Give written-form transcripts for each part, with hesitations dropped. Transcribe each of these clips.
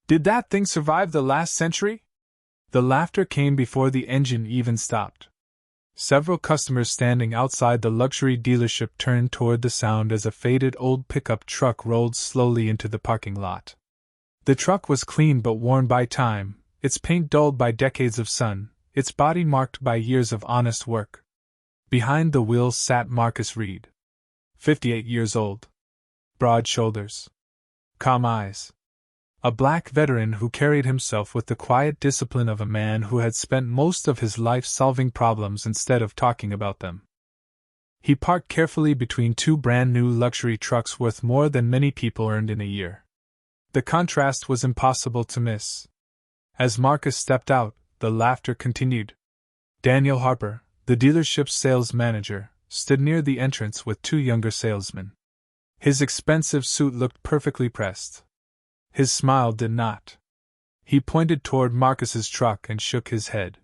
Did that thing survive the last century? The laughter came before the engine even stopped. Several customers standing outside the luxury dealership turned toward the sound as a faded old pickup truck rolled slowly into the parking lot. The truck was clean but worn by time, its paint dulled by decades of sun, its body marked by years of honest work. Behind the wheel sat Marcus Reed. 58 years old. Broad shoulders. Calm eyes. A black veteran who carried himself with the quiet discipline of a man who had spent most of his life solving problems instead of talking about them. He parked carefully between two brand-new luxury trucks worth more than many people earned in a year. The contrast was impossible to miss. As Marcus stepped out, the laughter continued. Daniel Harper, the dealership's sales manager, stood near the entrance with two younger salesmen. His expensive suit looked perfectly pressed. His smile did not. He pointed toward Marcus's truck and shook his head.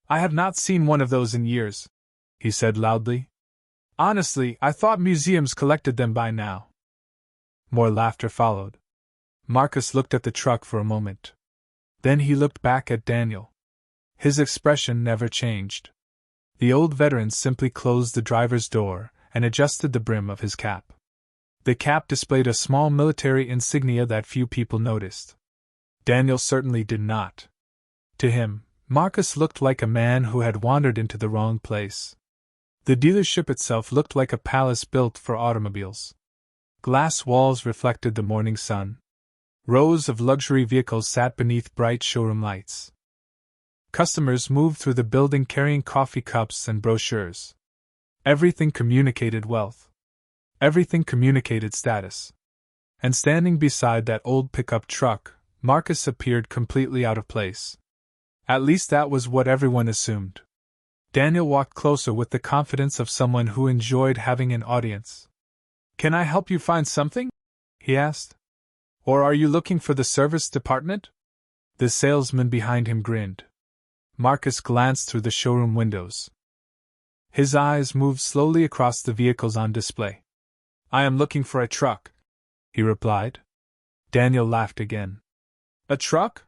"I have not seen one of those in years," he said loudly. "Honestly, I thought museums collected them by now." More laughter followed. Marcus looked at the truck for a moment. Then he looked back at Daniel. His expression never changed. The old veteran simply closed the driver's door and adjusted the brim of his cap. The cap displayed a small military insignia that few people noticed. Daniel certainly did not. To him, Marcus looked like a man who had wandered into the wrong place. The dealership itself looked like a palace built for automobiles. Glass walls reflected the morning sun. Rows of luxury vehicles sat beneath bright showroom lights. Customers moved through the building carrying coffee cups and brochures. Everything communicated wealth. Everything communicated status. And standing beside that old pickup truck, Marcus appeared completely out of place. At least that was what everyone assumed. Daniel walked closer with the confidence of someone who enjoyed having an audience. "Can I help you find something?" he asked. "Or are you looking for the service department?" The salesman behind him grinned. Marcus glanced through the showroom windows. His eyes moved slowly across the vehicles on display. "I am looking for a truck," he replied. Daniel laughed again. "A truck?"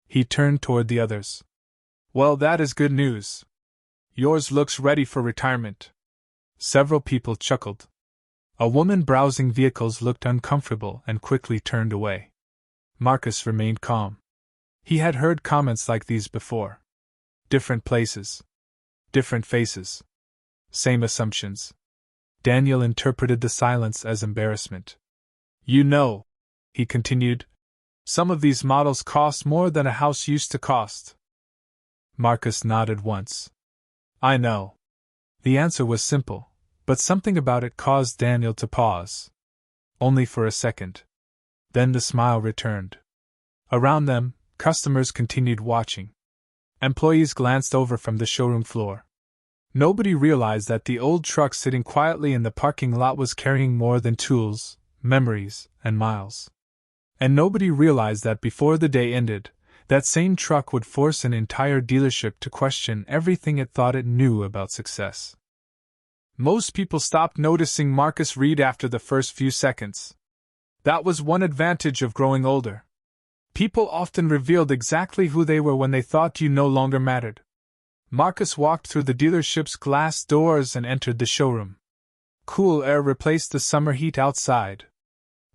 He turned toward the others. "Well, that is good news. Yours looks ready for retirement." Several people chuckled. A woman browsing vehicles looked uncomfortable and quickly turned away. Marcus remained calm. He had heard comments like these before. Different places. Different faces. Same assumptions. Daniel interpreted the silence as embarrassment. "You know," he continued, "some of these models cost more than a house used to cost." Marcus nodded once. "I know." The answer was simple, but something about it caused Daniel to pause. Only for a second. Then the smile returned. Around them, customers continued watching. Employees glanced over from the showroom floor. Nobody realized that the old truck sitting quietly in the parking lot was carrying more than tools, memories, and miles. And nobody realized that before the day ended, that same truck would force an entire dealership to question everything it thought it knew about success. Most people stopped noticing Marcus Reed after the first few seconds. That was one advantage of growing older. People often revealed exactly who they were when they thought you no longer mattered. Marcus walked through the dealership's glass doors and entered the showroom. Cool air replaced the summer heat outside.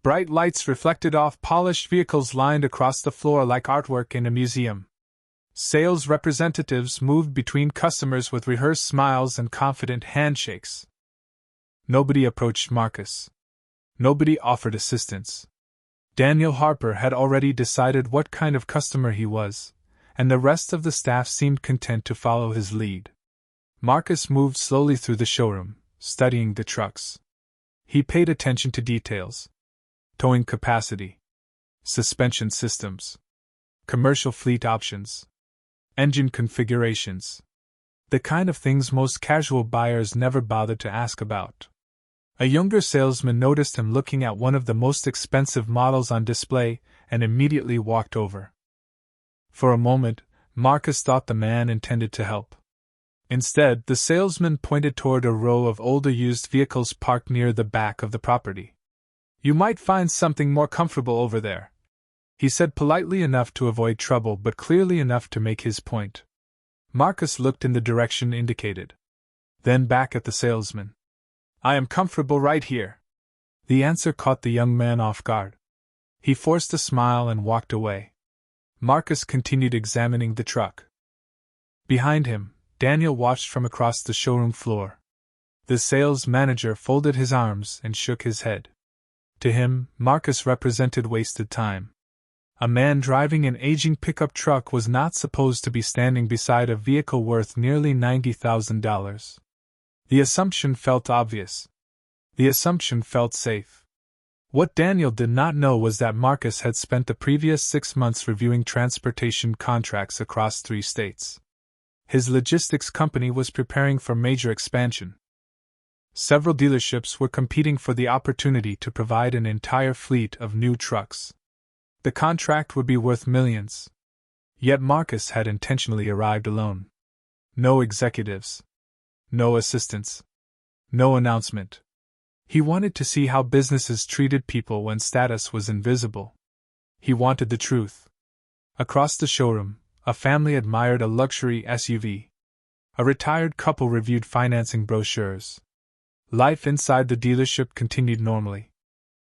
Bright lights reflected off polished vehicles lined across the floor like artwork in a museum. Sales representatives moved between customers with rehearsed smiles and confident handshakes. Nobody approached Marcus. Nobody offered assistance. Daniel Harper had already decided what kind of customer he was, and the rest of the staff seemed content to follow his lead. Marcus moved slowly through the showroom, studying the trucks. He paid attention to details. Towing capacity. Suspension systems. Commercial fleet options. Engine configurations. The kind of things most casual buyers never bothered to ask about. A younger salesman noticed him looking at one of the most expensive models on display and immediately walked over. For a moment, Marcus thought the man intended to help. Instead, the salesman pointed toward a row of older used vehicles parked near the back of the property. "You might find something more comfortable over there," he said, politely enough to avoid trouble but clearly enough to make his point. Marcus looked in the direction indicated. Then back at the salesman. "I am comfortable right here." The answer caught the young man off guard. He forced a smile and walked away. Marcus continued examining the truck. Behind him, Daniel watched from across the showroom floor. The sales manager folded his arms and shook his head. To him, Marcus represented wasted time. A man driving an aging pickup truck was not supposed to be standing beside a vehicle worth nearly $90,000. The assumption felt obvious. The assumption felt safe. What Daniel did not know was that Marcus had spent the previous 6 months reviewing transportation contracts across 3 states. His logistics company was preparing for major expansion. Several dealerships were competing for the opportunity to provide an entire fleet of new trucks. The contract would be worth millions. Yet Marcus had intentionally arrived alone. No executives. No assistants. No announcement. He wanted to see how businesses treated people when status was invisible. He wanted the truth. Across the showroom, a family admired a luxury SUV. A retired couple reviewed financing brochures. Life inside the dealership continued normally.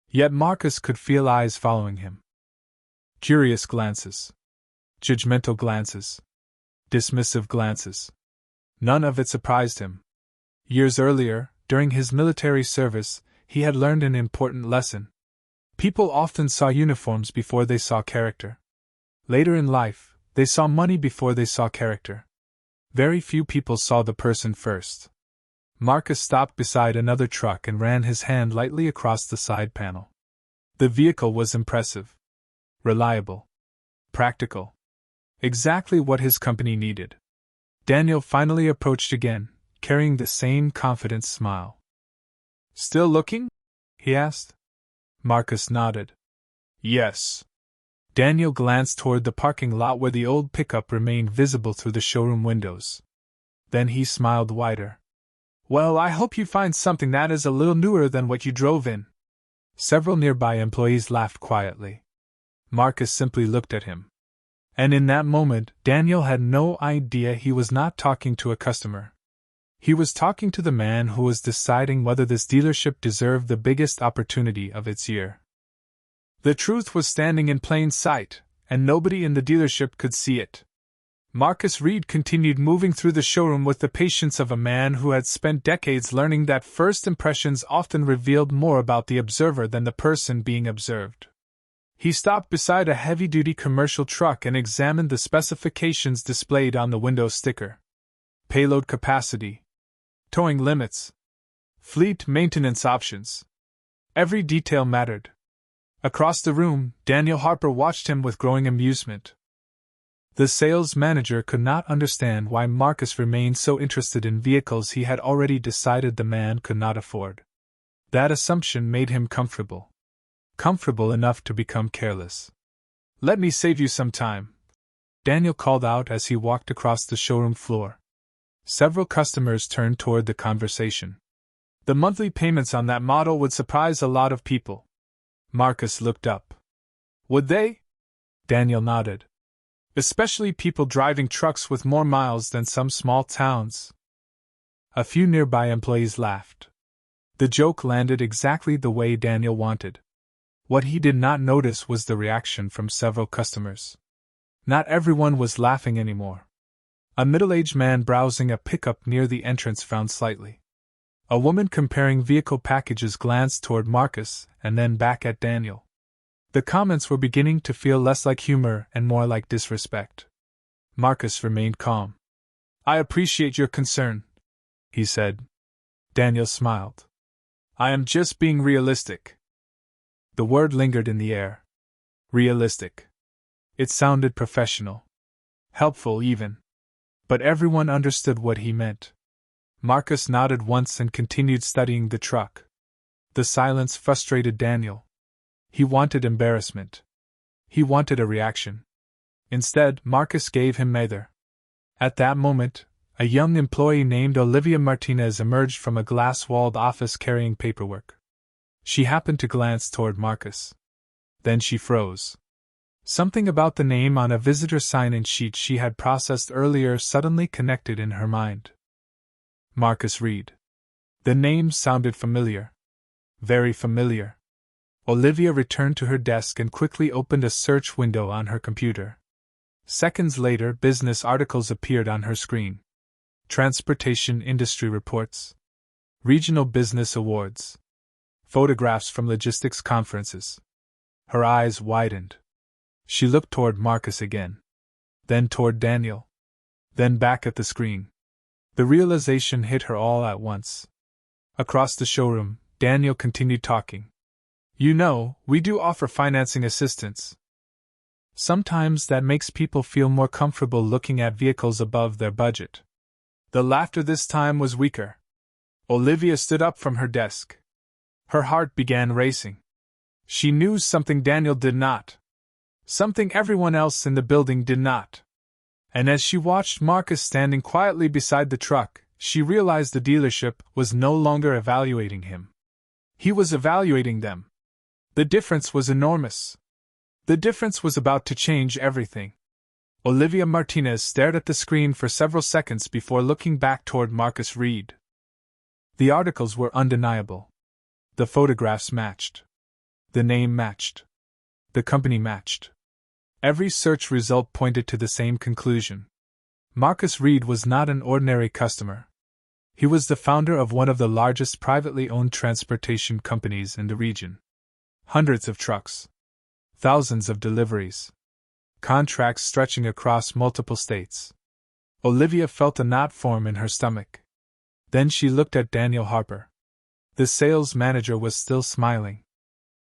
Yet Marcus could feel eyes following him. Curious glances. Judgmental glances. Dismissive glances. None of it surprised him. Years earlier, during his military service, he had learned an important lesson. People often saw uniforms before they saw character. Later in life, they saw money before they saw character. Very few people saw the person first. Marcus stopped beside another truck and ran his hand lightly across the side panel. The vehicle was impressive. Reliable. Practical. Exactly what his company needed. Daniel finally approached again, carrying the same confident smile. "Still looking?" he asked. Marcus nodded. "Yes." Daniel glanced toward the parking lot where the old pickup remained visible through the showroom windows. Then he smiled wider. "Well, I hope you find something that is a little newer than what you drove in." Several nearby employees laughed quietly. Marcus simply looked at him. And in that moment, Daniel had no idea he was not talking to a customer. He was talking to the man who was deciding whether this dealership deserved the biggest opportunity of its year. The truth was standing in plain sight, and nobody in the dealership could see it. Marcus Reed continued moving through the showroom with the patience of a man who had spent decades learning that first impressions often revealed more about the observer than the person being observed. He stopped beside a heavy-duty commercial truck and examined the specifications displayed on the window sticker. Payload capacity. Towing limits. Fleet maintenance options. Every detail mattered. Across the room, Daniel Harper watched him with growing amusement. The sales manager could not understand why Marcus remained so interested in vehicles he had already decided the man could not afford. That assumption made him comfortable. Comfortable enough to become careless. "Let me save you some time," Daniel called out as he walked across the showroom floor. Several customers turned toward the conversation. "The monthly payments on that model would surprise a lot of people." Marcus looked up. "Would they?" Daniel nodded. "Especially people driving trucks with more miles than some small towns." A few nearby employees laughed. The joke landed exactly the way Daniel wanted. What he did not notice was the reaction from several customers. Not everyone was laughing anymore. A middle-aged man browsing a pickup near the entrance frowned slightly. A woman comparing vehicle packages glanced toward Marcus and then back at Daniel. The comments were beginning to feel less like humor and more like disrespect. Marcus remained calm. "I appreciate your concern," he said. Daniel smiled. "I am just being realistic." The word lingered in the air. Realistic. It sounded professional. Helpful, even. But everyone understood what he meant. Marcus nodded once and continued studying the truck. The silence frustrated Daniel. He wanted embarrassment. He wanted a reaction. Instead, Marcus gave him neither. At that moment, a young employee named Olivia Martinez emerged from a glass-walled office carrying paperwork. She happened to glance toward Marcus. Then she froze. Something about the name on a visitor sign-in sheet she had processed earlier suddenly connected in her mind. Marcus Reed. The name sounded familiar. Very familiar. Olivia returned to her desk and quickly opened a search window on her computer. Seconds later, business articles appeared on her screen. Transportation industry reports. Regional business awards. Photographs from logistics conferences. Her eyes widened. She looked toward Marcus again. Then toward Daniel. Then back at the screen. The realization hit her all at once. Across the showroom, Daniel continued talking. You know, we do offer financing assistance. Sometimes that makes people feel more comfortable looking at vehicles above their budget. The laughter this time was weaker. Olivia stood up from her desk. Her heart began racing. She knew something Daniel did not. Something everyone else in the building did not. And as she watched Marcus standing quietly beside the truck, she realized the dealership was no longer evaluating him. He was evaluating them. The difference was enormous. The difference was about to change everything. Olivia Martinez stared at the screen for several seconds before looking back toward Marcus Reed. The articles were undeniable. The photographs matched. The name matched. The company matched. Every search result pointed to the same conclusion. Marcus Reed was not an ordinary customer. He was the founder of one of the largest privately owned transportation companies in the region. Hundreds of trucks. Thousands of deliveries. Contracts stretching across multiple states. Olivia felt a knot form in her stomach. Then she looked at Daniel Harper. The sales manager was still smiling.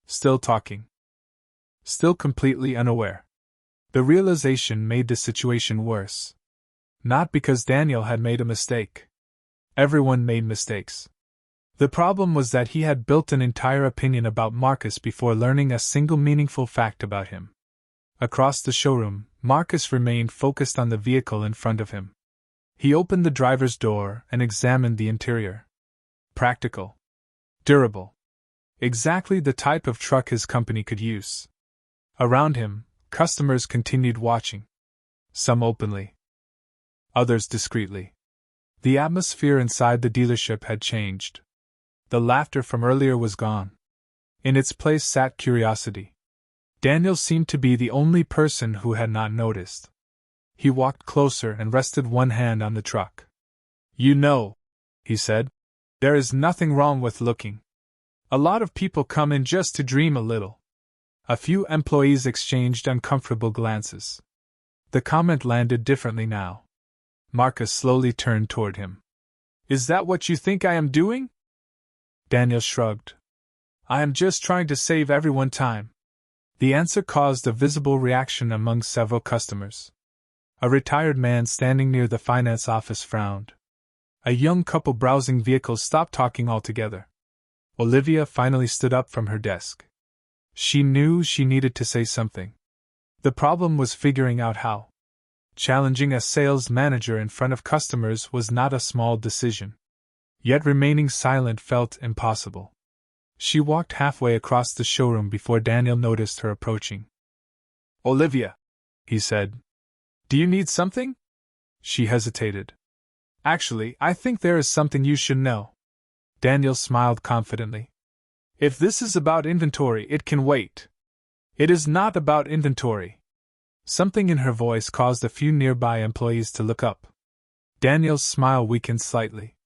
Still talking. Still completely unaware. The realization made the situation worse. Not because Daniel had made a mistake. Everyone made mistakes. The problem was that he had built an entire opinion about Marcus before learning a single meaningful fact about him. Across the showroom, Marcus remained focused on the vehicle in front of him. He opened the driver's door and examined the interior. Practical. Durable. Exactly the type of truck his company could use. Around him, customers continued watching. Some openly. Others discreetly. The atmosphere inside the dealership had changed. The laughter from earlier was gone. In its place sat curiosity. Daniel seemed to be the only person who had not noticed. He walked closer and rested one hand on the truck. You know, he said, there is nothing wrong with looking. A lot of people come in just to dream a little. A few employees exchanged uncomfortable glances. The comment landed differently now. Marcus slowly turned toward him. Is that what you think I am doing? Daniel shrugged. I am just trying to save everyone time. The answer caused a visible reaction among several customers. A retired man standing near the finance office frowned. A young couple browsing vehicles stopped talking altogether. Olivia finally stood up from her desk. She knew she needed to say something. The problem was figuring out how. Challenging a sales manager in front of customers was not a small decision. Yet remaining silent felt impossible. She walked halfway across the showroom before Daniel noticed her approaching. Olivia, he said. Do you need something? She hesitated. Actually, I think there is something you should know. Daniel smiled confidently. If this is about inventory, it can wait. It is not about inventory. Something in her voice caused a few nearby employees to look up. Daniel's smile weakened slightly.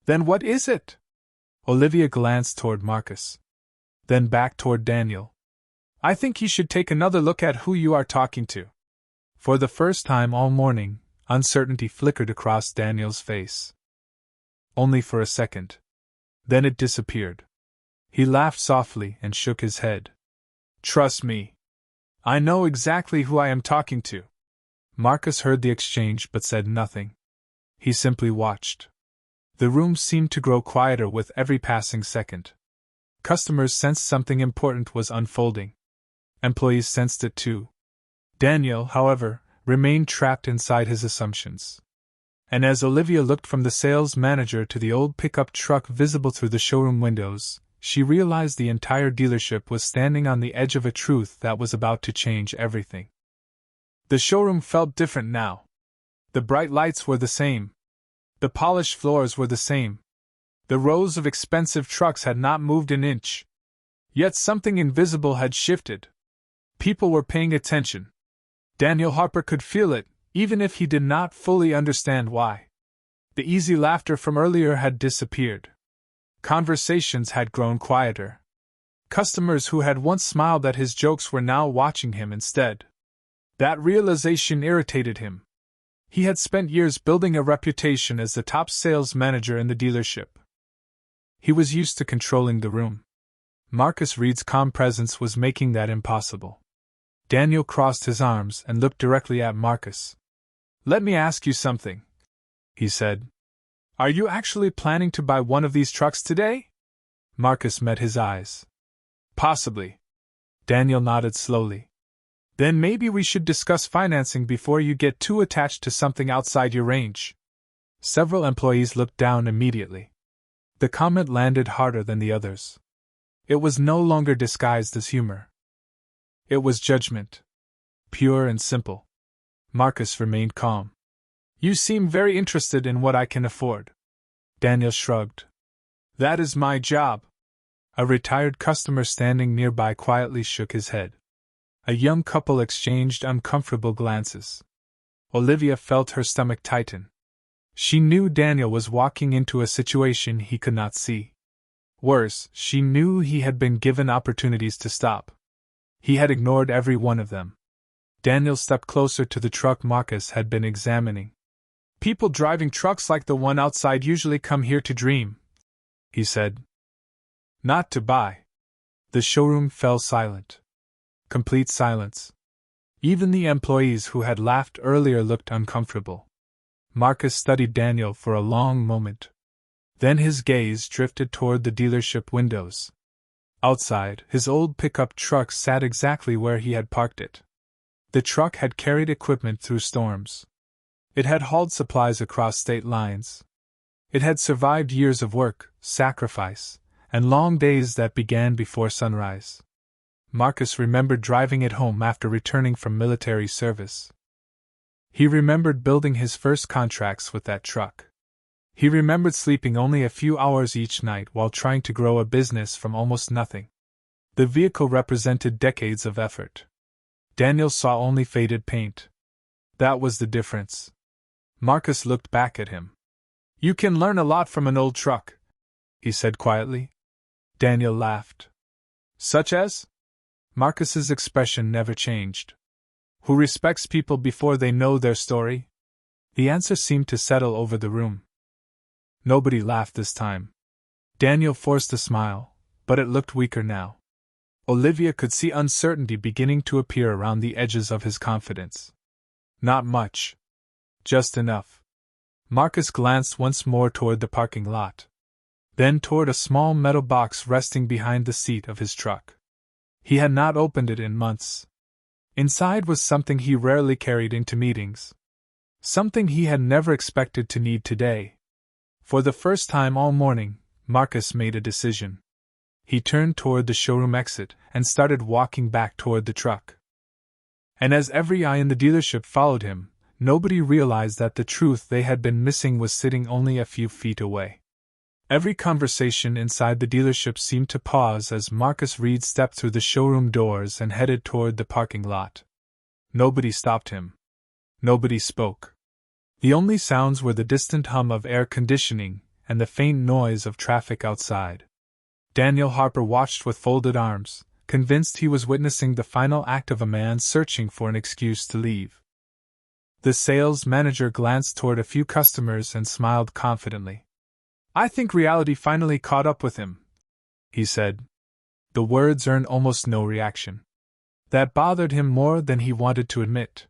Then what is it? Olivia glanced toward Marcus. Then back toward Daniel. I think you should take another look at who you are talking to. For the first time all morning, uncertainty flickered across Daniel's face. Only for a second. Then it disappeared. He laughed softly and shook his head. Trust me. I know exactly who I am talking to. Marcus heard the exchange but said nothing. He simply watched. The room seemed to grow quieter with every passing second. Customers sensed something important was unfolding. Employees sensed it too. Daniel, however, remained trapped inside his assumptions. And as Olivia looked from the sales manager to the old pickup truck visible through the showroom windows, she realized the entire dealership was standing on the edge of a truth that was about to change everything. The showroom felt different now. The bright lights were the same. The polished floors were the same. The rows of expensive trucks had not moved an inch. Yet something invisible had shifted. People were paying attention. Daniel Harper could feel it, even if he did not fully understand why. The easy laughter from earlier had disappeared. Conversations had grown quieter. Customers who had once smiled at his jokes were now watching him instead. That realization irritated him. He had spent years building a reputation as the top sales manager in the dealership. He was used to controlling the room. Marcus Reed's calm presence was making that impossible. Daniel crossed his arms and looked directly at Marcus. "Let me ask you something," he said. "Are you actually planning to buy one of these trucks today?" Marcus met his eyes. "Possibly." Daniel nodded slowly. "Then maybe we should discuss financing before you get too attached to something outside your range." Several employees looked down immediately. The comment landed harder than the others. It was no longer disguised as humor. It was judgment. Pure and simple. Marcus remained calm. "You seem very interested in what I can afford." Daniel shrugged. "That is my job." A retired customer standing nearby quietly shook his head. A young couple exchanged uncomfortable glances. Olivia felt her stomach tighten. She knew Daniel was walking into a situation he could not see. Worse, she knew he had been given opportunities to stop. He had ignored every one of them. Daniel stepped closer to the truck Marcus had been examining. "People driving trucks like the one outside usually come here to dream," he said. "Not to buy." The showroom fell silent. Complete silence. Even the employees who had laughed earlier looked uncomfortable. Marcus studied Daniel for a long moment. Then his gaze drifted toward the dealership windows. Outside, his old pickup truck sat exactly where he had parked it. The truck had carried equipment through storms. It had hauled supplies across state lines. It had survived years of work, sacrifice, and long days that began before sunrise. Marcus remembered driving it home after returning from military service. He remembered building his first contracts with that truck. He remembered sleeping only a few hours each night while trying to grow a business from almost nothing. The vehicle represented decades of effort. Daniel saw only faded paint. That was the difference. Marcus looked back at him. "You can learn a lot from an old truck," he said quietly. Daniel laughed. "Such as?" Marcus's expression never changed. "Who respects people before they know their story?" The answer seemed to settle over the room. Nobody laughed this time. Daniel forced a smile, but it looked weaker now. Olivia could see uncertainty beginning to appear around the edges of his confidence. "Not much. Just enough." Marcus glanced once more toward the parking lot. Then toward a small metal box resting behind the seat of his truck. He had not opened it in months. Inside was something he rarely carried into meetings. Something he had never expected to need today. For the first time all morning, Marcus made a decision. He turned toward the showroom exit and started walking back toward the truck. And as every eye in the dealership followed him, nobody realized that the truth they had been missing was sitting only a few feet away. Every conversation inside the dealership seemed to pause as Marcus Reed stepped through the showroom doors and headed toward the parking lot. Nobody stopped him. Nobody spoke. The only sounds were the distant hum of air conditioning and the faint noise of traffic outside. Daniel Harper watched with folded arms, convinced he was witnessing the final act of a man searching for an excuse to leave. The sales manager glanced toward a few customers and smiled confidently. "I think reality finally caught up with him," he said. The words earned almost no reaction. That bothered him more than he wanted to admit.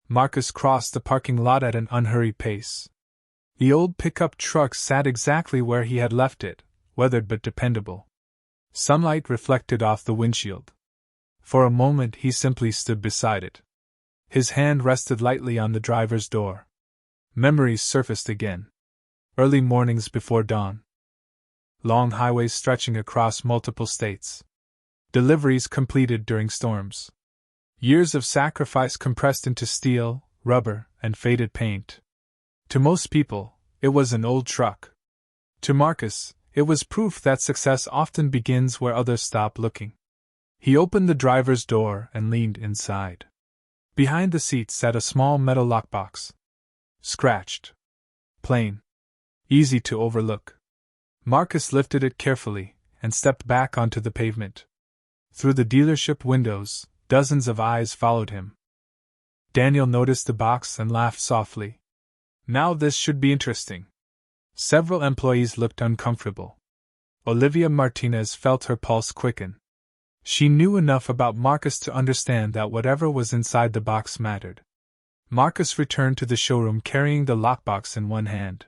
Marcus crossed the parking lot at an unhurried pace. The old pickup truck sat exactly where he had left it, weathered but dependable. Sunlight reflected off the windshield. For a moment he simply stood beside it. His hand rested lightly on the driver's door. Memories surfaced again. Early mornings before dawn. long highways stretching across multiple states. Deliveries completed during storms. Years of sacrifice compressed into steel, rubber, and faded paint. To most people, it was an old truck. To Marcus, it was proof that success often begins where others stop looking. He opened the driver's door and leaned inside. Behind the seat sat a small metal lockbox. Scratched. Plain. Easy to overlook. Marcus lifted it carefully and stepped back onto the pavement. Through the dealership windows, dozens of eyes followed him. Daniel noticed the box and laughed softly. Now this should be interesting. Several employees looked uncomfortable. Olivia Martinez felt her pulse quicken. She knew enough about Marcus to understand that whatever was inside the box mattered. Marcus returned to the showroom carrying the lockbox in one hand.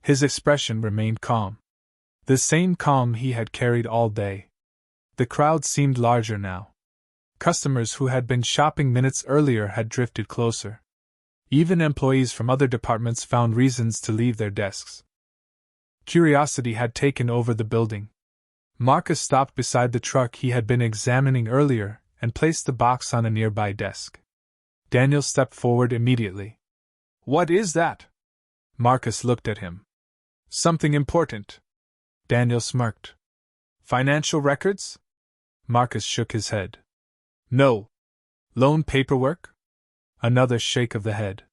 His expression remained calm. The same calm he had carried all day. The crowd seemed larger now. Customers who had been shopping minutes earlier had drifted closer. Even employees from other departments found reasons to leave their desks. Curiosity had taken over the building. Marcus stopped beside the truck he had been examining earlier and placed the box on a nearby desk. Daniel stepped forward immediately. "What is that?" Marcus looked at him. "Something important." Daniel smirked. "Financial records?" Marcus shook his head. "No." "Loan paperwork?" Another shake of the head.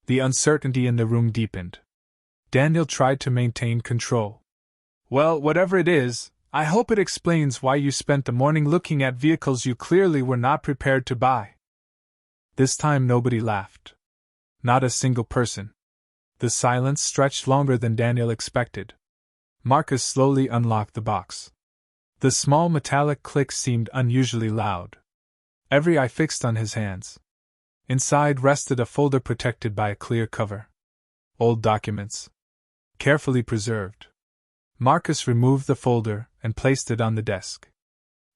The uncertainty in the room deepened. Daniel tried to maintain control. "Well, whatever it is, I hope it explains why you spent the morning looking at vehicles you clearly were not prepared to buy." This time nobody laughed. Not a single person. The silence stretched longer than Daniel expected. Marcus slowly unlocked the box. The small metallic click seemed unusually loud. Every eye fixed on his hands. Inside rested a folder protected by a clear cover. Old documents. Carefully preserved. Marcus removed the folder and placed it on the desk.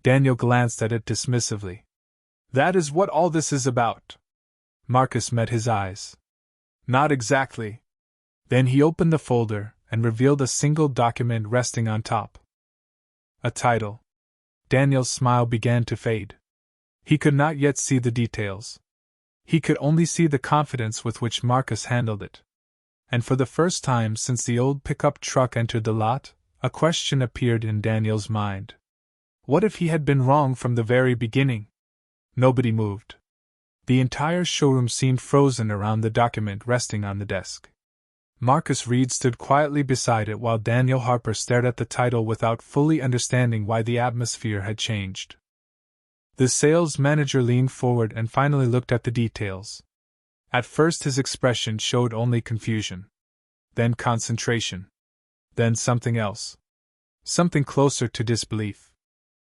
Daniel glanced at it dismissively. "That is what all this is about." Marcus met his eyes. "Not exactly." Then he opened the folder and revealed a single document resting on top. A title. Daniel's smile began to fade. He could not yet see the details. He could only see the confidence with which Marcus handled it. And for the first time since the old pickup truck entered the lot, a question appeared in Daniel's mind. What if he had been wrong from the very beginning? Nobody moved. The entire showroom seemed frozen around the document resting on the desk. Marcus Reed stood quietly beside it while Daniel Harper stared at the title without fully understanding why the atmosphere had changed. The sales manager leaned forward and finally looked at the details. At first his expression showed only confusion. Then concentration. Then something else. Something closer to disbelief.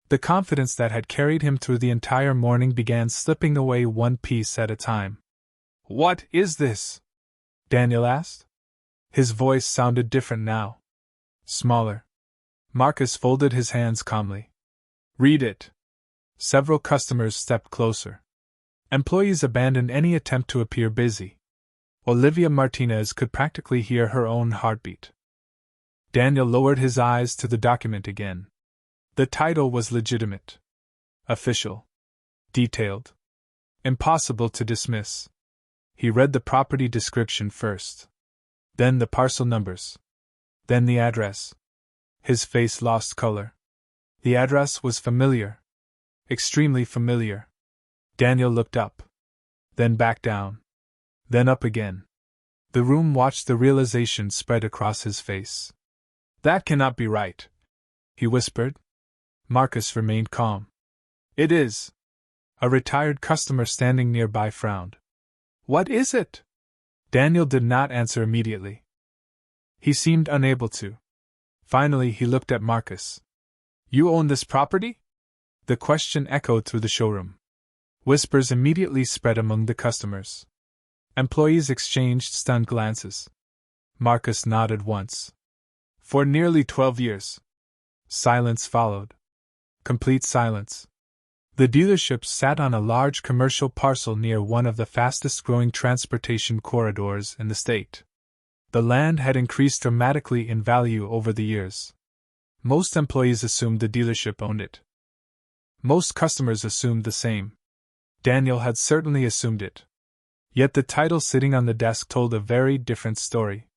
The confidence that had carried him through the entire morning began slipping away one piece at a time. "What is this?" Daniel asked. His voice sounded different now. Smaller. Marcus folded his hands calmly. "Read it." Several customers stepped closer. Employees abandoned any attempt to appear busy. Olivia Martinez could practically hear her own heartbeat. Daniel lowered his eyes to the document again. The title was legitimate. Official. Detailed. Impossible to dismiss. He read the property description first. Then the parcel numbers. Then the address. His face lost color. The address was familiar. Extremely familiar. Daniel looked up. Then back down. Then up again. The room watched the realization spread across his face. "That cannot be right," he whispered. Marcus remained calm. "It is." A retired customer standing nearby frowned. "What is it?" Daniel did not answer immediately. He seemed unable to. Finally he looked at Marcus. "You own this property?" The question echoed through the showroom. Whispers immediately spread among the customers. Employees exchanged stunned glances. Marcus nodded once. "For nearly 12 years. Silence followed. Complete silence. The dealership sat on a large commercial parcel near one of the fastest-growing transportation corridors in the state. The land had increased dramatically in value over the years. Most employees assumed the dealership owned it. Most customers assumed the same. Daniel had certainly assumed it. Yet the title sitting on the desk told a very different story.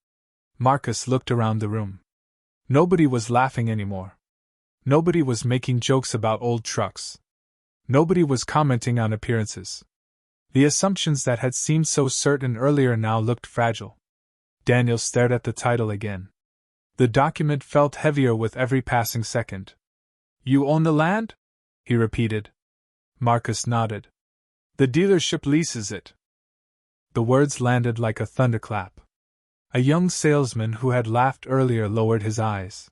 Marcus looked around the room. Nobody was laughing anymore. Nobody was making jokes about old trucks. Nobody was commenting on appearances. The assumptions that had seemed so certain earlier now looked fragile. Daniel stared at the title again. The document felt heavier with every passing second. "You own the land?" he repeated. Marcus nodded. "The dealership leases it." The words landed like a thunderclap. A young salesman who had laughed earlier lowered his eyes.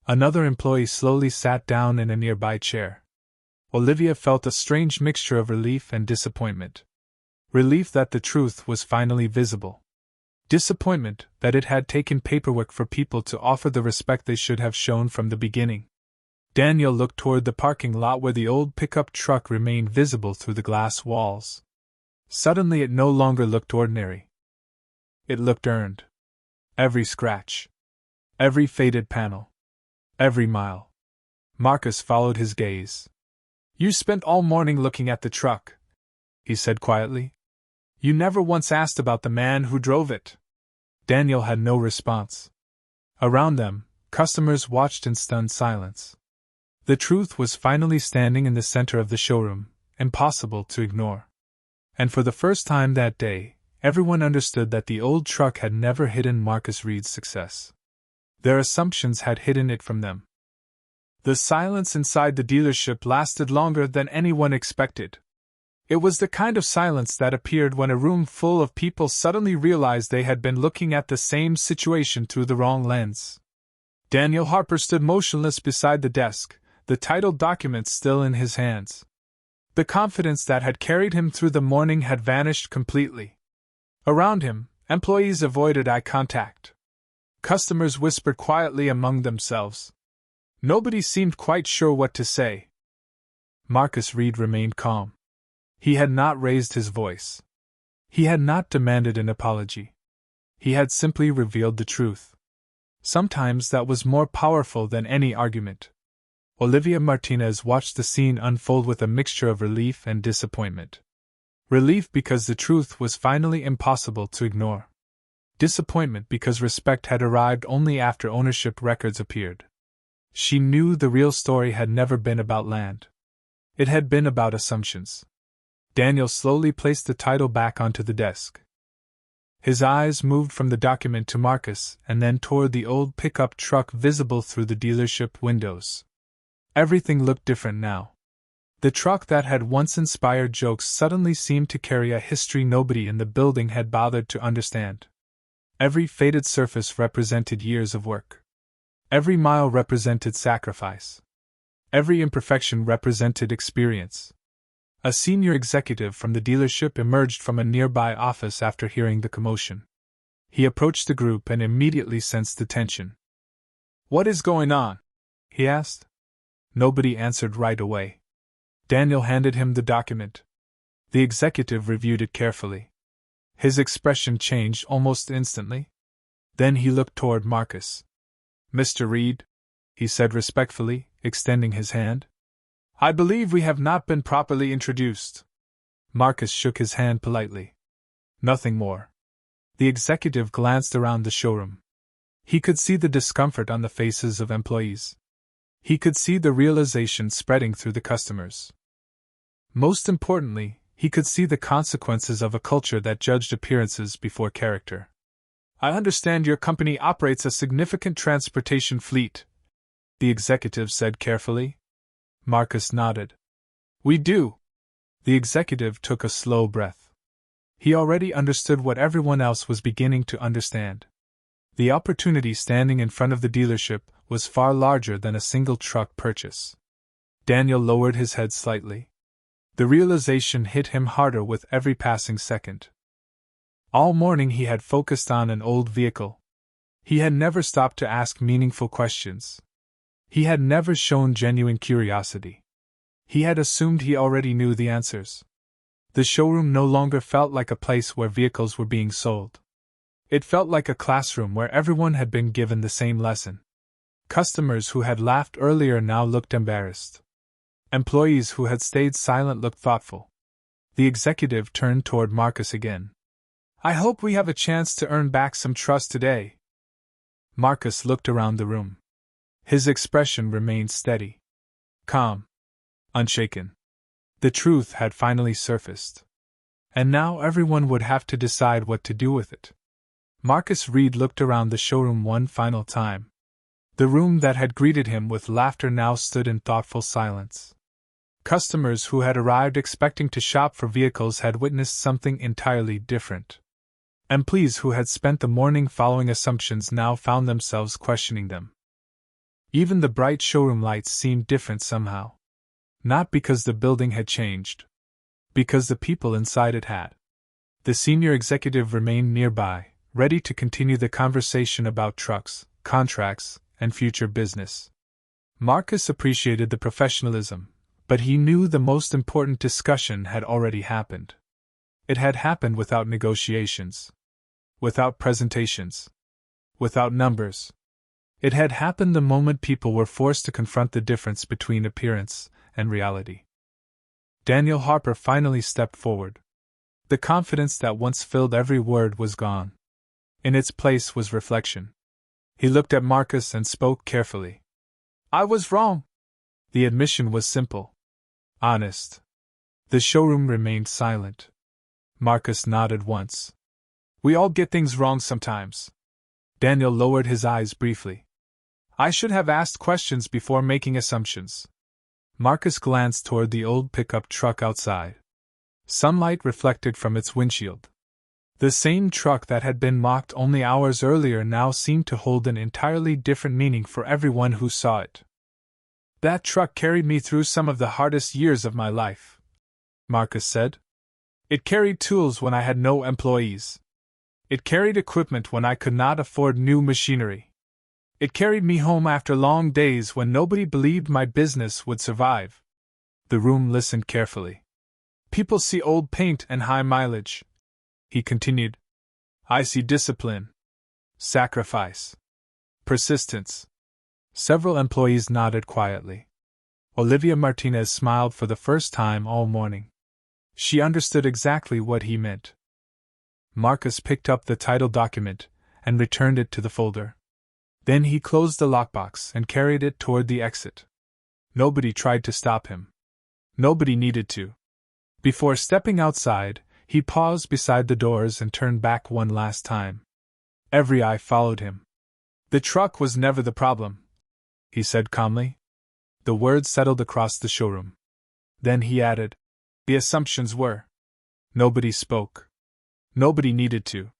Another employee slowly sat down in a nearby chair. Olivia felt a strange mixture of relief and disappointment. Relief that the truth was finally visible. Disappointment that it had taken paperwork for people to offer the respect they should have shown from the beginning. Daniel looked toward the parking lot where the old pickup truck remained visible through the glass walls. Suddenly it no longer looked ordinary. It looked earned. Every scratch. Every faded panel. Every mile. Marcus followed his gaze. "You spent all morning looking at the truck," he said quietly. "You never once asked about the man who drove it." Daniel had no response. Around them, customers watched in stunned silence. The truth was finally standing in the center of the showroom, impossible to ignore. And for the first time that day, everyone understood that the old truck had never hidden Marcus Reed's success. Their assumptions had hidden it from them. The silence inside the dealership lasted longer than anyone expected. It was the kind of silence that appeared when a room full of people suddenly realized they had been looking at the same situation through the wrong lens. Daniel Harper stood motionless beside the desk, the title document still in his hands. The confidence that had carried him through the morning had vanished completely. Around him, employees avoided eye contact. Customers whispered quietly among themselves. Nobody seemed quite sure what to say. Marcus Reed remained calm. He had not raised his voice. He had not demanded an apology. He had simply revealed the truth. Sometimes that was more powerful than any argument. Olivia Martinez watched the scene unfold with a mixture of relief and disappointment. Relief because the truth was finally impossible to ignore. Disappointment because respect had arrived only after ownership records appeared. She knew the real story had never been about land. It had been about assumptions. Daniel slowly placed the title back onto the desk. His eyes moved from the document to Marcus and then toward the old pickup truck visible through the dealership windows. Everything looked different now. The truck that had once inspired jokes suddenly seemed to carry a history nobody in the building had bothered to understand. Every faded surface represented years of work. Every mile represented sacrifice. Every imperfection represented experience. A senior executive from the dealership emerged from a nearby office after hearing the commotion. He approached the group and immediately sensed the tension. "What is going on?" he asked. Nobody answered right away. Daniel handed him the document. The executive reviewed it carefully. His expression changed almost instantly. Then he looked toward Marcus. "Mr. Reed," he said respectfully, extending his hand. "I believe we have not been properly introduced." Marcus shook his hand politely. Nothing more. The executive glanced around the showroom. He could see the discomfort on the faces of employees. He could see the realization spreading through the customers. Most importantly, he could see the consequences of a culture that judged appearances before character. "I understand your company operates a significant transportation fleet," the executive said carefully. Marcus nodded. "We do." The executive took a slow breath. He already understood what everyone else was beginning to understand. The opportunity standing in front of the dealership was far larger than a single truck purchase. Daniel lowered his head slightly. The realization hit him harder with every passing second. All morning he had focused on an old vehicle. He had never stopped to ask meaningful questions. He had never shown genuine curiosity. He had assumed he already knew the answers. The showroom no longer felt like a place where vehicles were being sold. It felt like a classroom where everyone had been given the same lesson. Customers who had laughed earlier now looked embarrassed. Employees who had stayed silent looked thoughtful. The executive turned toward Marcus again. "I hope we have a chance to earn back some trust today." Marcus looked around the room. His expression remained steady, calm, unshaken. The truth had finally surfaced. And now everyone would have to decide what to do with it. Marcus Reed looked around the showroom one final time. The room that had greeted him with laughter now stood in thoughtful silence. Customers who had arrived expecting to shop for vehicles had witnessed something entirely different. Employees who had spent the morning following assumptions now found themselves questioning them. Even the bright showroom lights seemed different somehow. Not because the building had changed. Because the people inside it had. The senior executive remained nearby, ready to continue the conversation about trucks, contracts, and future business. Marcus appreciated the professionalism, but he knew the most important discussion had already happened. It had happened without negotiations. Without presentations. Without numbers. It had happened the moment people were forced to confront the difference between appearance and reality. Daniel Harper finally stepped forward. The confidence that once filled every word was gone. In its place was reflection. He looked at Marcus and spoke carefully. "I was wrong." The admission was simple. Honest. The showroom remained silent. Marcus nodded once. "We all get things wrong sometimes." Daniel lowered his eyes briefly. "I should have asked questions before making assumptions." Marcus glanced toward the old pickup truck outside. Sunlight reflected from its windshield. The same truck that had been mocked only hours earlier now seemed to hold an entirely different meaning for everyone who saw it. "That truck carried me through some of the hardest years of my life," Marcus said. "It carried tools when I had no employees. It carried equipment when I could not afford new machinery. It carried me home after long days when nobody believed my business would survive." The room listened carefully. "People see old paint and high mileage," he continued. "I see discipline, sacrifice, persistence." Several employees nodded quietly. Olivia Martinez smiled for the first time all morning. She understood exactly what he meant. Marcus picked up the title document and returned it to the folder. Then he closed the lockbox and carried it toward the exit. Nobody tried to stop him. Nobody needed to. Before stepping outside, he paused beside the doors and turned back one last time. Every eye followed him. "The truck was never the problem," he said calmly. The words settled across the showroom. Then he added, "The assumptions were." Nobody spoke. Nobody needed to.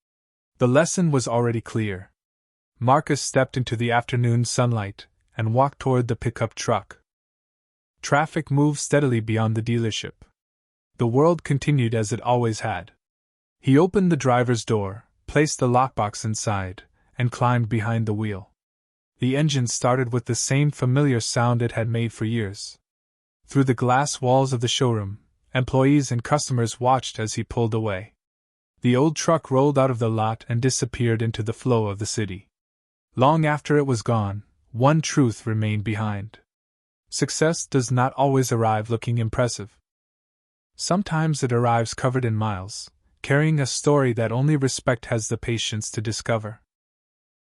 The lesson was already clear. Marcus stepped into the afternoon sunlight and walked toward the pickup truck. Traffic moved steadily beyond the dealership. The world continued as it always had. He opened the driver's door, placed the lockbox inside, and climbed behind the wheel. The engine started with the same familiar sound it had made for years. Through the glass walls of the showroom, employees and customers watched as he pulled away. The old truck rolled out of the lot and disappeared into the flow of the city. Long after it was gone, one truth remained behind. Success does not always arrive looking impressive. Sometimes it arrives covered in miles, carrying a story that only respect has the patience to discover.